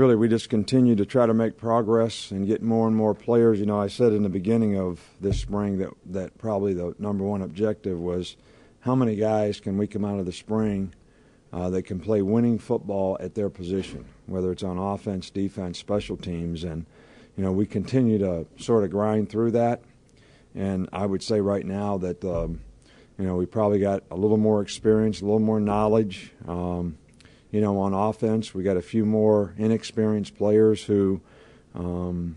really we just continue to try to make progress and get more and more players. You know, I said in the beginning of this spring that probably the number one objective was how many guys can we come out of the spring that can play winning football at their position, whether it's on offense, defense, special teams. And, you know, we continue to sort of grind through that. And I would say right now that, you know, we probably got a little more experience, a little more knowledge. You know, on offense, we got a few more inexperienced players who, you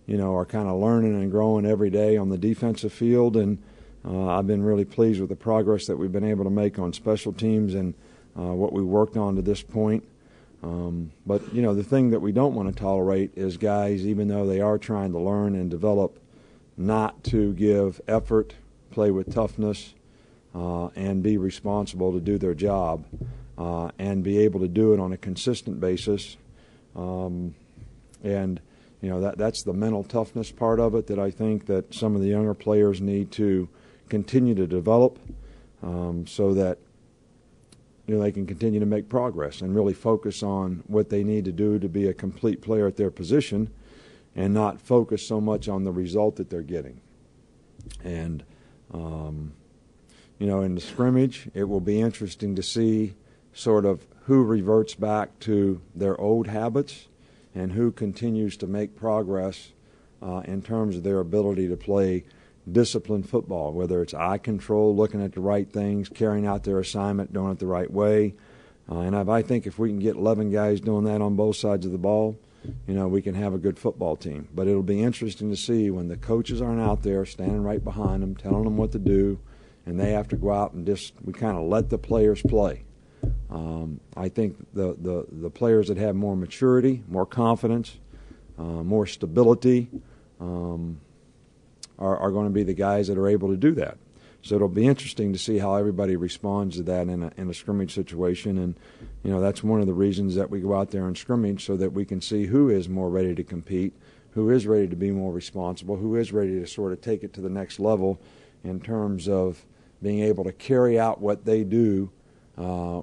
know, are kind of learning and growing every day on the defensive field. And I've been really pleased with the progress that we've been able to make on special teams and what we worked on to this point. But, you know, the thing that we don't want to tolerate is guys, even though they are trying to learn and develop, not to give effort, play with toughness, and be responsible to do their job. And be able to do it on a consistent basis. And, you know, that's the mental toughness part of it that I think that some of the younger players need to continue to develop so that, you know, they can continue to make progress and really focus on what they need to do to be a complete player at their position and not focus so much on the result that they're getting. And, you know, in the scrimmage, it will be interesting to see sort of who reverts back to their old habits and who continues to make progress in terms of their ability to play disciplined football, whether it's eye control, looking at the right things, carrying out their assignment, doing it the right way. And I think if we can get 11 guys doing that on both sides of the ball, you know, we can have a good football team. But it'll be interesting to see when the coaches aren't out there standing right behind them, telling them what to do, and they have to go out and just we kind of let the players play. I think the players that have more maturity, more confidence, more stability are going to be the guys that are able to do that. So it'll be interesting to see how everybody responds to that in a scrimmage situation. And, you know, that's one of the reasons that we go out there and scrimmage so that we can see who is more ready to compete, who is ready to be more responsible, who is ready to sort of take it to the next level in terms of being able to carry out what they do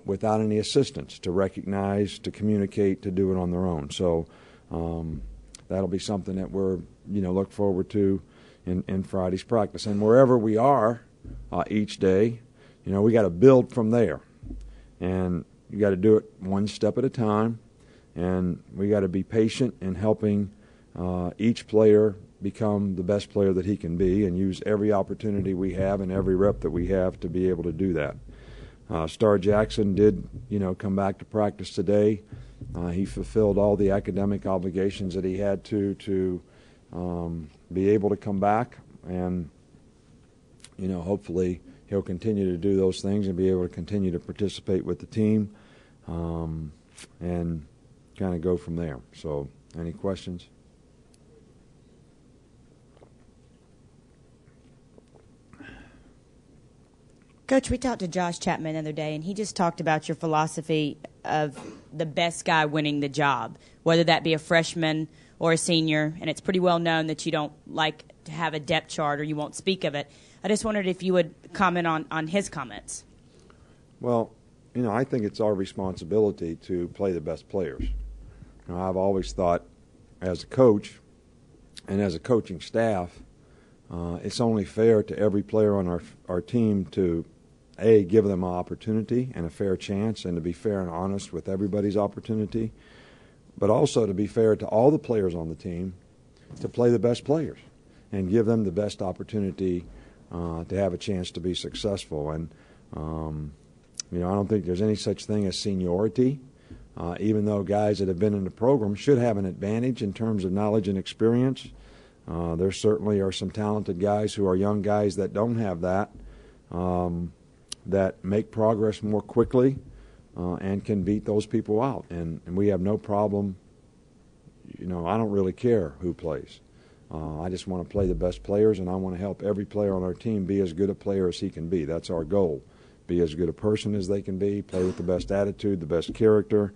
without any assistance, to recognize, to communicate, to do it on their own. So that'll be something that we're, you know, look forward to in Friday's practice. And wherever we are each day, you know, we got to build from there. And you got to do it one step at a time. And we got to be patient in helping each player become the best player that he can be and use every opportunity we have and every rep that we have to be able to do that. Star Jackson did, you know, come back to practice today. He fulfilled all the academic obligations that he had to be able to come back, and, you know, hopefully he'll continue to do those things and be able to continue to participate with the team and kind of go from there. So, any questions? Coach, we talked to Josh Chapman the other day, and he just talked about your philosophy of the best guy winning the job, whether that be a freshman or a senior, and it's pretty well known that you don't like to have a depth chart or you won't speak of it. I just wondered if you would comment on his comments. Well, you know, I think it's our responsibility to play the best players. You know, I've always thought as a coach and as a coaching staff, it's only fair to every player on our team to, A, give them an opportunity and a fair chance, and to be fair and honest with everybody's opportunity, but also to be fair to all the players on the team to play the best players and give them the best opportunity to have a chance to be successful. And, you know, I don't think there's any such thing as seniority, even though guys that have been in the program should have an advantage in terms of knowledge and experience. There certainly are some talented guys who are young guys that don't have that, that make progress more quickly and can beat those people out. And we have no problem. You know, I don't really care who plays. I just want to play the best players, and I want to help every player on our team be as good a player as he can be. That's our goal. Be as good a person as they can be, play with the best attitude, the best character,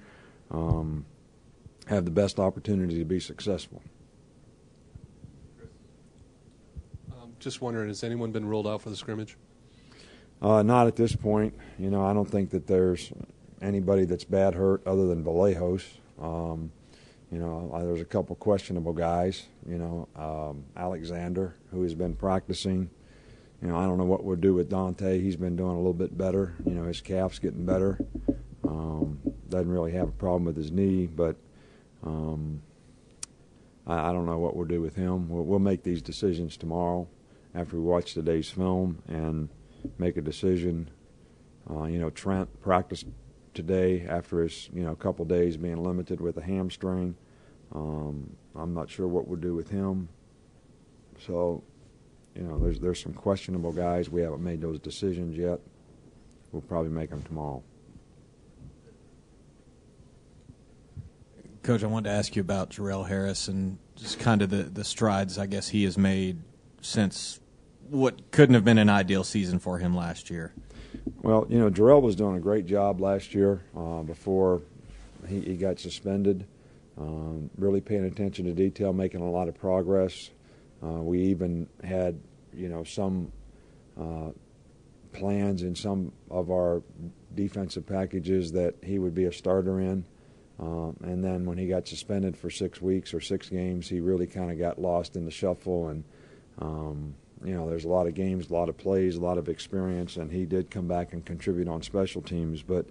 have the best opportunity to be successful. Just wondering, has anyone been ruled out for the scrimmage? Not at this point. You know, I don't think that there's anybody that's bad hurt other than Vallejos. There's a couple questionable guys. Alexander, who has been practicing. I don't know what we'll do with Dante. He's been doing a little bit better. His calf's getting better. Doesn't really have a problem with his knee, but I don't know what we'll do with him. We'll make these decisions tomorrow after we watch today's film and make a decision. Trent practiced today after his a couple days being limited with a hamstring. I'm not sure what we'll do with him. So, there's some questionable guys. We haven't made those decisions yet. We'll probably make them tomorrow. Coach, I wanted to ask you about Jarrell Harris and just kind of the strides I guess he has made since what couldn't have been an ideal season for him last year. Well, Jarrell was doing a great job last year before he got suspended, really paying attention to detail, making a lot of progress. We even had, some plans in some of our defensive packages that he would be a starter in. And then when he got suspended for 6 weeks or 6 games, he really kind of got lost in the shuffle. And, there's a lot of games, a lot of plays, a lot of experience, and he did come back and contribute on special teams. But,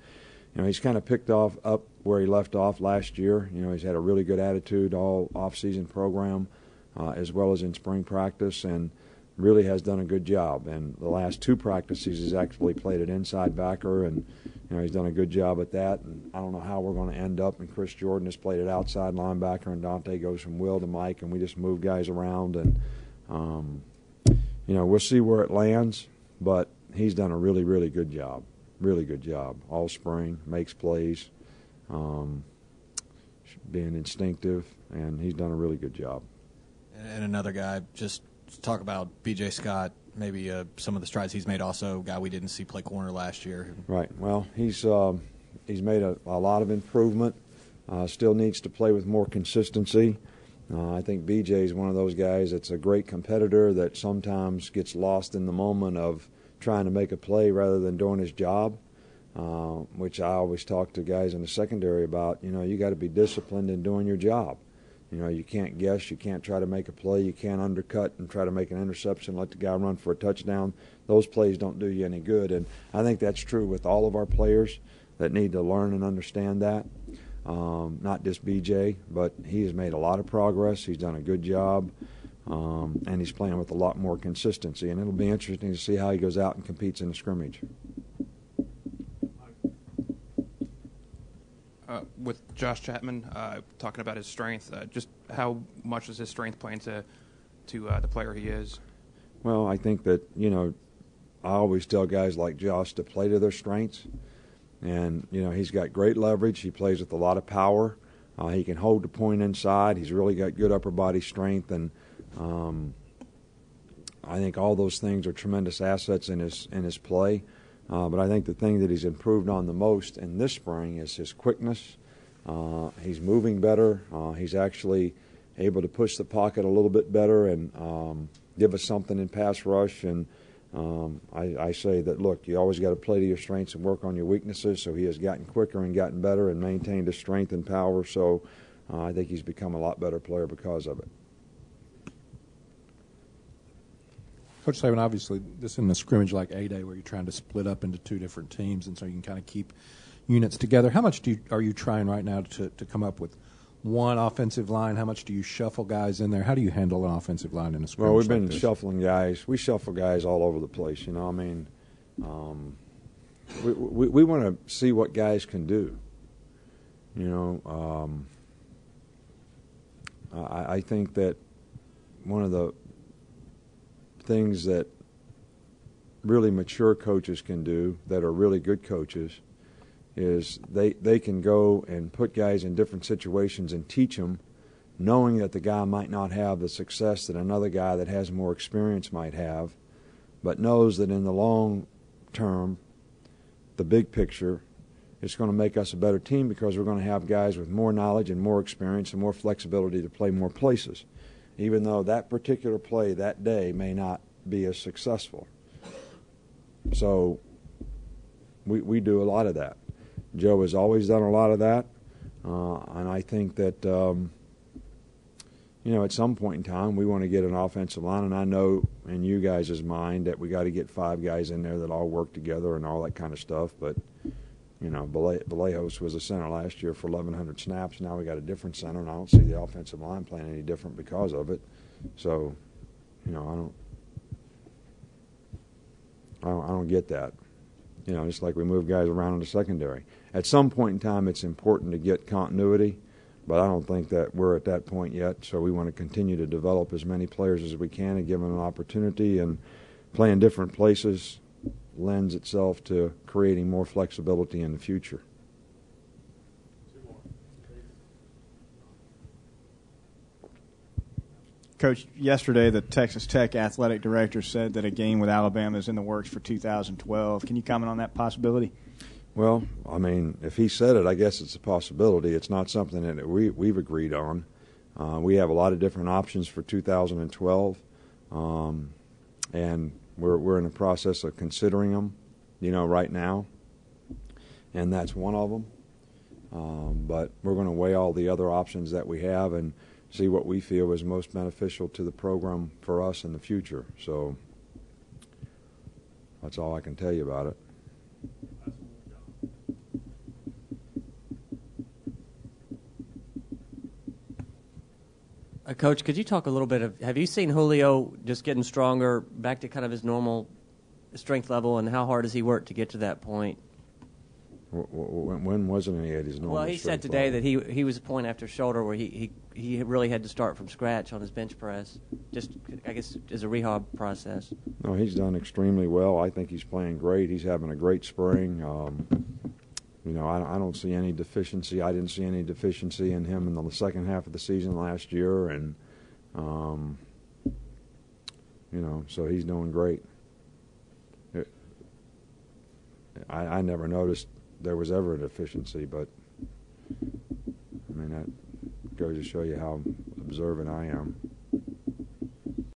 he's kind of picked up where he left off last year. He's had a really good attitude all off-season program as well as in spring practice, and really has done a good job. And the last 2 practices he's actually played at inside backer, and he's done a good job at that. And I don't know how we're going to end up. And Chris Jordan has played at outside linebacker, and Dante goes from Will to Mike, and we just move guys around. And we'll see where it lands, but he's done a really, really good job. Really good job all spring. Makes plays, being instinctive, and he's done a really good job. And another guy, just talk about B.J. Scott, maybe some of the strides he's made. Also, a guy we didn't see play corner last year. Right. Well, he's made a lot of improvement. Still needs to play with more consistency. I think B.J. is one of those guys that's a great competitor that sometimes gets lost in the moment of trying to make a play rather than doing his job, which I always talk to guys in the secondary about. You got to be disciplined in doing your job. You can't guess. You can't try to make a play. You can't undercut and try to make an interception, let the guy run for a touchdown. Those plays don't do you any good. And I think that's true with all of our players that need to learn and understand that. Not just BJ, but he has made a lot of progress. He's done a good job, and he's playing with a lot more consistency. And it'll be interesting to see how he goes out and competes in the scrimmage. With Josh Chapman, talking about his strength, just how much does his strength play into the player he is? Well, I think that, I always tell guys like Josh to play to their strengths. And, he's got great leverage. He plays with a lot of power. He can hold the point inside. He's really got good upper body strength. And I think all those things are tremendous assets in his play. But I think the thing that he's improved on the most in this spring is his quickness. He's moving better. He's actually able to push the pocket a little bit better and give us something in pass rush. And I say that, look, you always got to play to your strengths and work on your weaknesses. So he has gotten quicker and gotten better and maintained his strength and power. So I think he's become a lot better player because of it. Coach Saban, obviously, this isn't a scrimmage like A-Day where you're trying to split up into 2 different teams, and so you can kind of keep units together. How much are you trying right now to come up with one offensive line? How much do you shuffle guys in there? How do you handle an offensive line in a scrimmage? Well, we've been like this? shuffling guys. We shuffle guys all over the place. We want to see what guys can do. I think that one of the things that really mature coaches can do that are really good coaches is they can go and put guys in different situations and teach them, knowing that the guy might not have the success that another guy that has more experience might have, but knows that in the long term, the big picture, it's going to make us a better team because we're going to have guys with more knowledge and more experience and more flexibility to play more places, even though that particular play that day may not be as successful. So we do a lot of that. Joe has always done a lot of that. And I think that, at some point in time we want to get an offensive line, and I know in you guys' mind that we got to get 5 guys in there that all work together and all that kind of stuff. But, Vallejos was a center last year for 1,100 snaps. Now we got a different center, and I don't see the offensive line playing any different because of it. So, I don't get that. Just like we move guys around in the secondary. At some point in time, it's important to get continuity, but I don't think that we're at that point yet. So we want to continue to develop as many players as we can and give them an opportunity. And playing different places lends itself to creating more flexibility in the future. Coach, yesterday the Texas Tech athletic director said that a game with Alabama is in the works for 2012. Can you comment on that possibility? Well, if he said it, I guess it's a possibility. It's not something that we've agreed on. We have a lot of different options for 2012, and we're in the process of considering them, right now, and that's one of them. But we're going to weigh all the other options that we have and see what we feel is most beneficial to the program for us in the future. So that's all I can tell you about it. Coach, could you talk a little bit have you seen Julio just getting stronger, back to kind of his normal strength level, and how hard does he work to get to that point? When wasn't he at his normal? Well, he said today that he was a point after shoulder where he really had to start from scratch on his bench press, just I guess as a rehab process. No, he's done extremely well. I think he's playing great. He's having a great spring. I don't see any deficiency. I didn't see any deficiency in him in the second half of the season last year, and so he's doing great. I never noticed there was ever a deficiency, but that goes to show you how observant I am.